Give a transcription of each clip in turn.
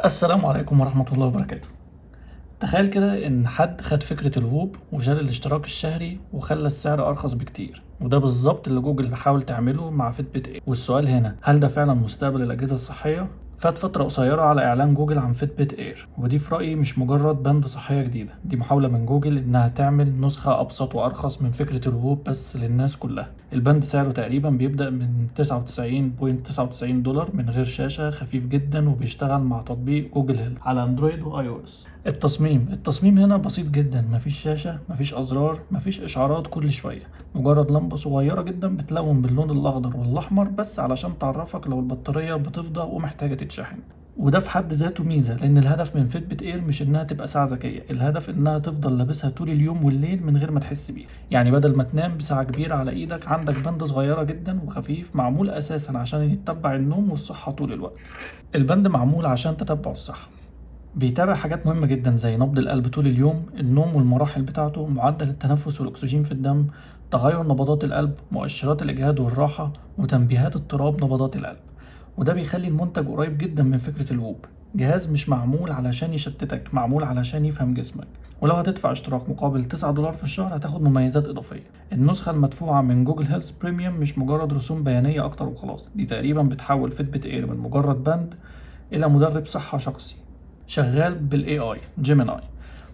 السلام عليكم ورحمة الله وبركاته. تخيل كده إن حد خد فكرة الهوب وشال الاشتراك الشهري وخلى السعر أرخص بكتير، وده بالظبط اللي جوجل بيحاول تعمله مع فيتبت اير. والسؤال هنا، هل ده فعلا مستقبل الأجهزة الصحية؟ فات فترة قصيرة على إعلان جوجل عن فيتبت اير، ودي في رأيي مش مجرد بند صحية جديدة، دي محاولة من جوجل إنها تعمل نسخة أبسط وأرخص من فكرة الهوب بس للناس كلها. البند سعره تقريبا بيبدأ من 99.99 دولار من غير شاشة، خفيف جدا وبيشتغل مع تطبيق جوجل هيلث على اندرويد واي او اس. التصميم هنا بسيط جدا، مفيش شاشة، مفيش أزرار، مفيش إشعارات كل شوية، مجرد لمبة صغيرة جدا بتلون باللون الأخضر والأحمر بس علشان تعرفك لو البطارية بتفضى ومحتاجة تتشحن. وده في حد ذاته ميزة، لأن الهدف من فيتبت اير مش إنها تبقى ساعة ذكية، الهدف إنها تفضل لابسها طول اليوم والليل من غير ما تحس بيها. يعني بدل ما تنام بساعة كبيرة على إيدك، عندك بند صغيرة جدا وخفيف معمول أساسا عشان يتبع النوم والصحة طول الوقت. البند معمول عشان تتبع الصحة، بيتابع حاجات مهمة جدا زي نبض القلب طول اليوم، النوم والمراحل بتاعته، معدل التنفس والأكسجين في الدم، تغير نبضات القلب، مؤشرات الإجهاد والراحة، وتنبيهات اضطراب نبضات القلب. وده بيخلي المنتج قريب جدا من فكرة الووب، جهاز مش معمول علشان يشتتك، معمول علشان يفهم جسمك. ولو هتدفع اشتراك مقابل $9 في الشهر هتاخد مميزات إضافية. النسخة المدفوعة من جوجل هيلث بريميوم مش مجرد رسوم بيانية أكتر وخلاص، دي تقريبا بتحول فيتبت اير من مجرد بند إلى مدرب صحة شخصي شغال بالاي اي جيميناي.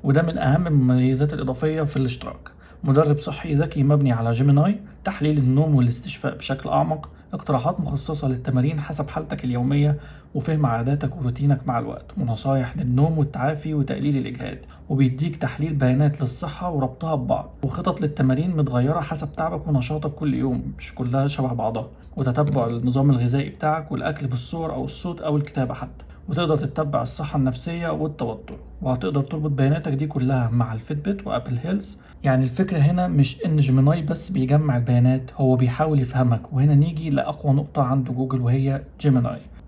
وده من اهم المميزات الاضافيه في الاشتراك. مدرب صحي ذكي مبني على جيميناي، تحليل النوم والاستشفاء بشكل اعمق، اقتراحات مخصصه للتمارين حسب حالتك اليوميه، وفهم عاداتك وروتينك مع الوقت، ونصايح للنوم والتعافي وتقليل الاجهاد. وبيديك تحليل بيانات للصحه وربطها ببعض، وخطط للتمارين متغيره حسب تعبك ونشاطك كل يوم، مش كلها شبه بعضها، وتتبع النظام الغذائي بتاعك والاكل بالصور او الصوت او الكتابه حتى. وتقدر تتبع الصحة النفسية والتوتر، وهتقدر تربط بياناتك دي كلها مع الفيتبت وابل هيلث. يعني الفكرة هنا مش ان جيميناي بس بيجمع البيانات، هو بيحاول يفهمك. وهنا نيجي لأقوى نقطة عند جوجل وهي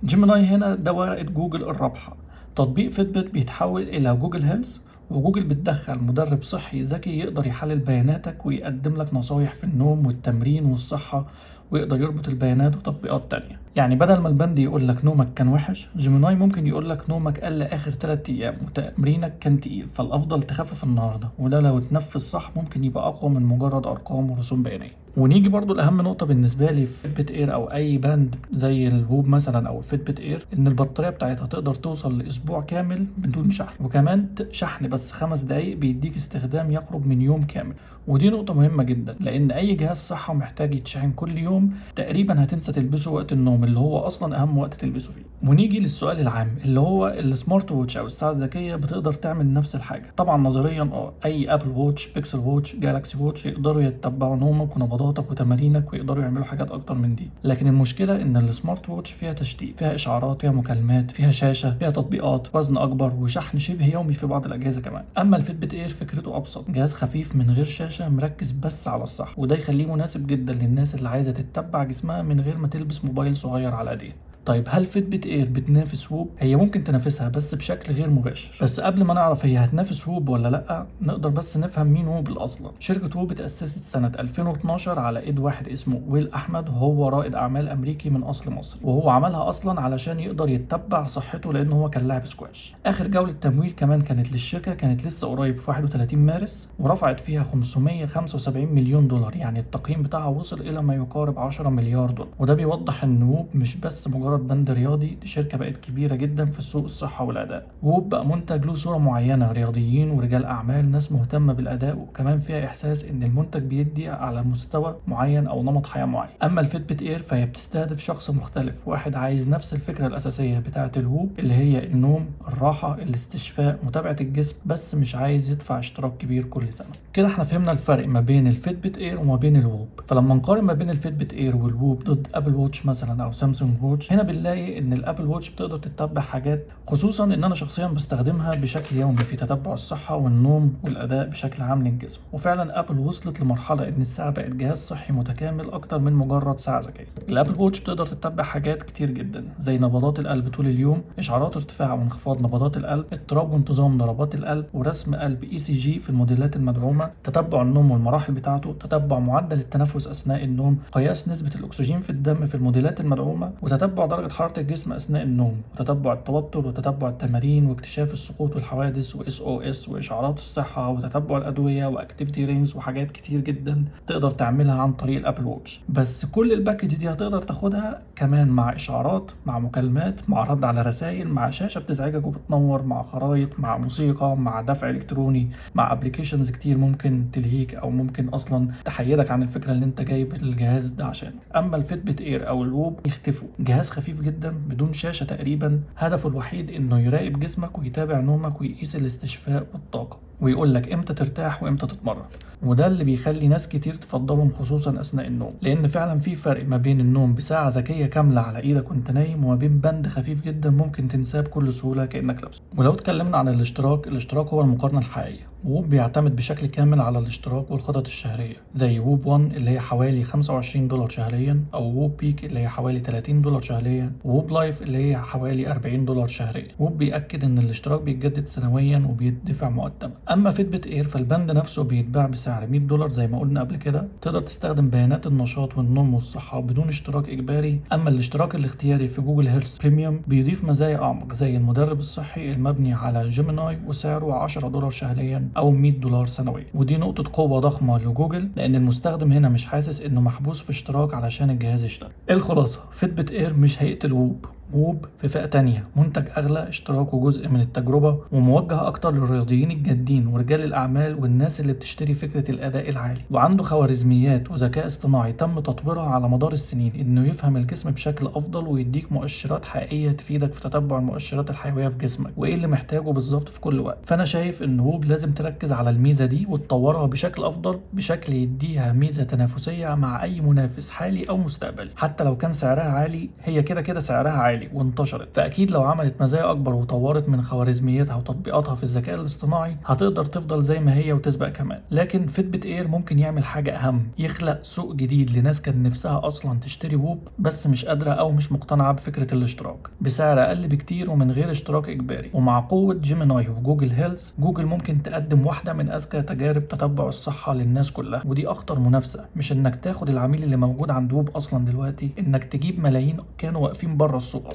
جيميناي هنا ده ورقة جوجل الرابحة. تطبيق فيتبت بيتحول إلى جوجل هيلث، وجوجل بتدخل مدرب صحي ذكي يقدر يحلل بياناتك ويقدم لك نصايح في النوم والتمرين والصحة، ويقدر يربط البيانات وتطبيقات تانية. يعني بدل ما البند يقول لك نومك كان وحش، جيميناي ممكن يقول لك نومك قل آخر 3 أيام وتمرينك كان تقيل، فالأفضل تخفف النهاردة. وده لو اتنفذ صح ممكن يبقى أقوى من مجرد أرقام ورسوم بيانية. ونيجي برضو لأهم نقطة بالنسبة لي في فيتبت اير أو أي باند زي الهوب مثلا أو الفيتبت اير، إن البطارية بتاعتها تقدر توصل لأسبوع كامل بدون شحن، وكمان شحن بس 5 دقايق بيديك استخدام يقرب من يوم كامل. ودي نقطة مهمة جدا، لأن أي جهاز صحة محتاج يتشحن كل يوم، تقريبا هتنسى تلبسه وقت النوم اللي هو أصلا أهم وقت تلبسه فيه. ونيجي للسؤال العام اللي هو السمارت ووتش أو الساعة الذكية بتقدر تعمل نفس الحاجة؟ طبعا نظريا أي أبل ووتش، بيكسل ووتش، جالاكسي ووتش يقدروا يتبعوا نومك ونبضاتك وتمارينك، ويقدروا يعملوا حاجات أكتر من دي. لكن المشكلة إن السمارت ووتش فيها تشتيت، فيها إشعارات، فيها مكالمات، فيها شاشة، فيها تطبيقات، وزن أكبر، وشحن شبه يومي في بعض الأجهزة كمان. أما الفيتبت اير فكرته أبسط، جهاز خفيف من غير شاشة مركز بس على الصح، وده يخليه مناسب جدا للناس اللي عايزة تتبع جسمها من غير ما تلبس موبايل صغير على ايديها. طيب هل فيتبت اير بتنافس ووب؟ هي ممكن تنافسها بس بشكل غير مباشر. بس قبل ما نعرف هي هتنافس ووب ولا لا، نقدر بس نفهم مين ووب اصلا. شركة ووب اتأسست سنة 2012 على ايد واحد اسمه ويل احمد، وهو رائد اعمال امريكي من اصل مصري، وهو عملها اصلا علشان يقدر يتبع صحته لان هو كان لاعب سكواش. اخر جولة تمويل كمان كانت للشركة كانت لسه قريب في 31 مارس، ورفعت فيها 575 مليون دولار، يعني التقييم بتاعها وصل الى ما يقارب 10 مليار دولار. وده بيوضح ان ووب مش بس مجرد بند رياضي، دي شركة بقت كبيرة جدا في سوق الصحة والأداء. ووب بقى منتج له صورة معينة، رياضيين ورجال أعمال، ناس مهتمة بالأداء وكمان فيها إحساس إن المنتج بيدي على مستوى معين أو نمط حياة معين. أما الفيتبت اير فهي بتستهدف شخص مختلف، واحد عايز نفس الفكرة الأساسية بتاعة الهوب اللي هي النوم، الراحة، الاستشفاء، متابعة الجسم، بس مش عايز يدفع اشتراك كبير كل سنة. كده احنا فهمنا الفرق ما بين الفيتبت اير وما بين الووب. فلما نقارن ما بين الفيتبت اير والووب ضد ابل ووتش مثلا او سامسونج ووتش، هنا بنلاقي ان الابل ووتش بتقدر تتبع حاجات، خصوصا ان انا شخصيا بستخدمها بشكل يومي في تتبع الصحة والنوم والاداء بشكل عام للجسم. وفعلا ابل وصلت لمرحلة ان الساعة بقت جهاز صحي متكامل اكتر من مجرد ساعة ذكية. الابل ووتش بتقدر تتبع حاجات كتير جدا زي نبضات القلب طول اليوم، اشعارات ارتفاع وانخفاض نبضات القلب، اضطراب وانتظام ضربات القلب، ورسم قلب ECG في الموديلات المدعومة، تتبع النوم والمراحل بتاعته، تتبع معدل التنفس اثناء النوم، قياس نسبة الاكسجين في الدم في الموديلات المدعومة، وتتبع درجة حرارة الجسم أثناء النوم، وتتبع التوتر، وتتبع التمارين، واكتشاف السقوط والحوادث، و SOS، وإشعارات الصحة، وتتبع الأدوية، وأكتيفيتي رينجز، وحاجات كتير جدا تقدر تعملها عن طريق الأبل واتش. بس كل الباكج دي هتقدر تاخدها كمان مع إشعارات، مع مكالمات، مع رد على رسائل، مع شاشة بتزعجك وبتنور، مع خرائط، مع موسيقى، مع دفع إلكتروني، مع ابلكيشنز كتير ممكن تلهيك أو ممكن أصلا تحيدك عن الفكرة اللي أنت جايب الجهاز ده عشان. أما الفيتبت إير أو الووب يختفوا، جهاز خفيف جدا بدون شاشة تقريبا، هدفه الوحيد إنه يراقب جسمك ويتابع نومك ويقيس الاستشفاء والطاقة، ويقول لك امتى ترتاح وامتى تتمرن. وده اللي بيخلي ناس كتير تفضلهم خصوصا اثناء النوم، لان فعلا في فرق ما بين النوم بساعة ذكية كاملة على ايدك وانت نايم، وما بين بند خفيف جدا ممكن تنساه بكل سهولة كأنك لابسه. ولو اتكلمنا عن الاشتراك هو المقارنة الحقيقية. ووب بيعتمد بشكل كامل على الاشتراك والخطط الشهرية، زي ووب 1 اللي هي حوالي $25 شهريا، او ووب بيك اللي هي حوالي $30 شهريا، ووب لايف اللي هي حوالي $40 شهريا. ووب بيأكد ان الاشتراك بيتجدد سنويا وبيدفع مقدما. اما فيتبت اير فالبند نفسه بيتباع بسعر $100 زي ما قلنا قبل كده، تقدر تستخدم بيانات النشاط والنوم والصحة بدون اشتراك اجباري. اما الاشتراك الاختياري في جوجل هيلث بريميوم بيضيف مزايا اعمق زي المدرب الصحي المبني على جيميناي، وسعره $10 شهريا او $100 سنويا. ودي نقطة قوة ضخمة لجوجل، لان المستخدم هنا مش حاسس انه محبوس في اشتراك علشان الجهاز يشتغل. الخلاصة، فيتبت اير مش هيقتل ووب. ووب في فئة تانية، منتج أغلى، اشتراكه جزء من التجربة، وموجه أكتر للرياضيين الجادين ورجال الأعمال والناس اللي بتشتري فكرة الأداء العالي. وعنده خوارزميات وذكاء اصطناعي تم تطويرها على مدار السنين إنه يفهم الجسم بشكل أفضل ويديك مؤشرات حقيقية تفيدك في تتبع المؤشرات الحيوية في جسمك وإيه اللي محتاجه بالظبط في كل وقت. فأنا شايف إن ووب لازم تركز على الميزة دي وتطورها بشكل أفضل، بشكل يديها ميزة تنافسية مع أي منافس حالي أو مستقبلي. حتى لو كان سعرها عالي، هي كده كده سعرها عالي وانتشرت، فاكيد لو عملت مزايا اكبر وطورت من خوارزمياتها وتطبيقاتها في الذكاء الاصطناعي هتقدر تفضل زي ما هي وتسبق كمان. لكن فيتبت اير ممكن يعمل حاجه اهم، يخلق سوق جديد لناس كان نفسها اصلا تشتري ووب بس مش قادره او مش مقتنعه بفكره الاشتراك، بسعر اقل بكتير ومن غير اشتراك اجباري. ومع قوه جيميناي وجوجل هيلث، جوجل ممكن تقدم واحده من اذكى تجارب تتبع الصحه للناس كلها. ودي اخطر منافسه، مش انك تاخد العميل اللي موجود عند ووب اصلا دلوقتي، انك تجيب ملايين كانوا واقفين بره السوق